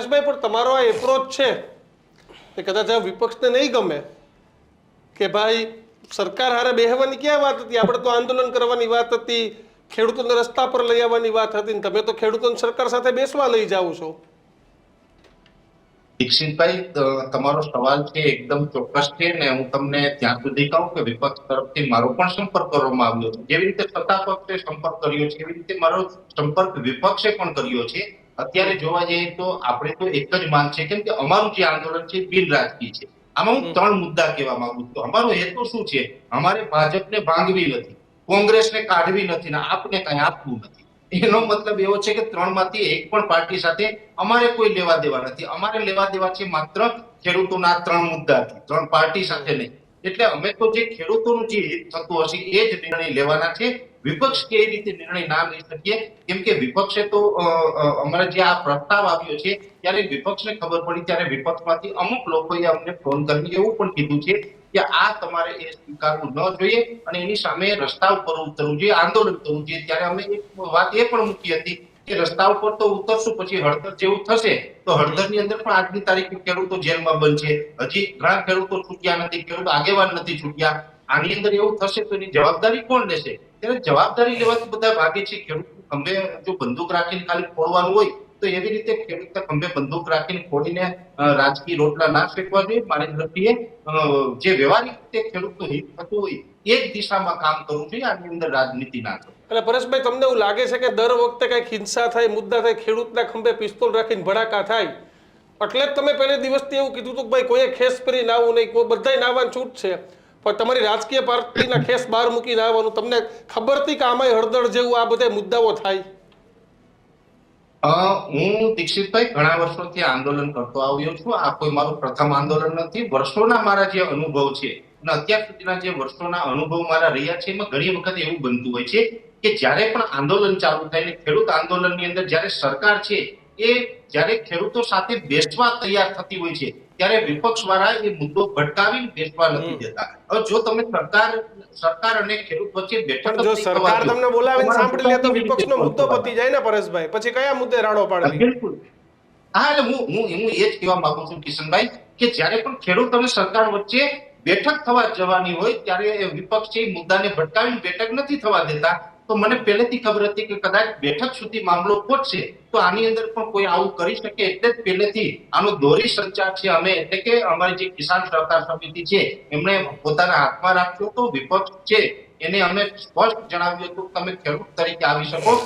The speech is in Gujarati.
પરેશભાઈ, પણ તમારો આ એપ્રોચ છે એ કદાચ આ વિપક્ષને નહીં ગમે કે ભાઈ સરકાર હારે બેહવાની ક્યાં વાત હતી, આપણે તો આંદોલન કરવાની વાત હતી, ખેડૂતોને રસ્તા પર લઈ આવવાની વાત હતી, ને તમે તો ખેડૂતોને સરકાર સાથે બેસવા લઈ જાઓ છો. દીક્ષિતભાઈ, તમારો સવાલ છે એકદમ ચોક્કસ છે ને હું તમને ત્યાં સુધી કહું કે વિપક્ષ તરફથી મારો પણ સંપર્ક કરવામાં આવ્યો છે. જેવી રીતે સત્તા પક્ષે સંપર્ક કર્યો છે એવી રીતે મારો સંપર્ક વિપક્ષે પણ કર્યો છે. અત્યારે જોવા જઈએ તો આપણે તો એક જ માંગ છે, કેમ કે અમારું જે આંદોલન છે બિન રાજકીય છે. આમાં હું 3 મુદ્દા કહેવા માંગુ છું. અમારો હેતુ શું છે? અમારે ભાજપને ભાંગવી નથી, કોંગ્રેસને કાઢવી નથી ને આપને કઈ આપવું નથી. એનો મતલબ એવો છે કે 3 માંથી એક પણ પાર્ટી સાથે અમારે કોઈ લેવા દેવા નથી. અમારે લેવા દેવા છે માત્ર ખેડૂતોના 3 મુદ્દાથી, 3 પાર્ટી સાથે નહીં. એટલે અમે તો જે ખેડૂતોનું જે હિત થતું હશે એ જ નિર્ણય લેવાના છે. વિપક્ષ કે રીતે નિર્ણય ના લઈ શકીએ, કેમ કે વિપક્ષે તો અમારે જે આ પ્રસ્તાવ આવ્યો છે ત્યારે વિપક્ષને ખબર પડી ત્યારે વિપક્ષમાંથી અમુક લોકોએ અમને ફોન કરીને એવું પણ કીધું છે કે આ તમારે એ સ્વીકારવું ન જોઈએ અને એની સામે રસ્તા ઉપર ઉતરવું જોઈએ, આંદોલન કરવું જોઈએ. ત્યારે અમે એક વાત એ પણ મૂકી હતી કે રસ્તા ઉપર તો ઉતરશું, પછી હળદર જેવું થશે તો હળદરની અંદર પણ આજની તારીખે ખેડૂતો જેલમાં બંધ છે. હજી ઘણા ખેડૂતો છૂટ્યા નથી, ખેડૂત આગેવાન નથી છૂટ્યા. આની અંદર એવું થશે તો એની જવાબદારી કોણ લેશે? ત્યારે જવાબદારી લેવાથી બધા ભાગે છે. ખેડૂત ખંભે જો બંદૂક રાખીને ખાલી ફોડવાનું હોય તો એવી રીતે ખેડૂતના ખંભે બંદૂક રાખીને ફોડીને રાજકીય રોટલા ના ફેંકવા જોઈએ. મારી દ્રષ્ટિએ જે વ્યવહારિક રીતે ખેડૂતનું હિત થતું હોય એ જ દિશામાં કામ કરવું જોઈએ, આની અંદર રાજનીતિ ના કરવી. એટલે પરેશભાઈ, તમને એવું લાગે છે કે દર વખતે કંઈક હિંસા થાય, મુદ્દા થાય, ખેડૂતના ખંભે પિસ્તોલ રાખીને ભડાકા થાય, એટલે જ તમે પહેલે દિવસથી એવું કીધું હતું કે ભાઈ કોઈએ ખેસ પહેરી નાવું નહીં, કોઈ બધાય નાવાની છૂટ છે, પણ તમારી રાજકીય પાર્ટીના ખેસ બહાર મૂકીને આવવાનું? તમને ખબર હતી કે આમાંય હળદર જેવું આ બધા મુદ્દાઓ થાય? હું દીક્ષિતભાઈ ઘણા વર્ષોથી આંદોલન કરતો આવ્યો છું. આ કોઈ મારું પ્રથમ આંદોલન નથી. વર્ષોના મારા જે અનુભવ છે અને અત્યાર સુધીના જે વર્ષોના અનુભવ મારા રહ્યા છે એમાં ઘણી વખત એવું બનતું હોય છે કે જ્યારે પણ આંદોલન ચાલુ થાય ને ખેડૂત આંદોલનની અંદર જ્યારે સરકાર છે એ જ્યારે ખેડૂતો સાથે બેસવા તૈયાર થતી હોય છે ત્યારે વિપક્ષ વાળા એ મુદ્દો ભટકાવીને બેસવા નથી દેતા. હવે જો તમે સરકાર અને ખેડૂત વચ્ચે બેઠક, જો સરકાર તમને બોલાવીને સાંભળી લે તો વિપક્ષનો મુદ્દો પતી જાય ને પરેશભાઈ, પછી કયા મુદ્દે રાડો પાડવી? બિલકુલ. હા, એટલે હું એ જ કહેવા માંગુ છું કિશનભાઈ કે જ્યારે પણ ખેડૂત અને સરકાર વચ્ચે બેઠક થવા જવાની હોય ત્યારે વિપક્ષ છે મુદ્દાને ભટકાવીને બેઠક નથી થવા દેતા. તો મને પહેલેથી ખબર હતી કે કદાચ બેઠક સુધી મામલો પહોંચશે તો આની અંદર પણ કોઈ આવું કરી શકે, એટલે જ પહેલેથી આનો દોરી સંચાર છે અમે, એટલે કે અમારી જે કિસાન સહકાર સમિતિ છે એમણે પોતાના હાથમાં રાખ્યો તો વિપક્ષ છે એને અમે સ્પષ્ટ જણાવ્યું હતું કે તમે ખેડૂત તરીકે આવી શકો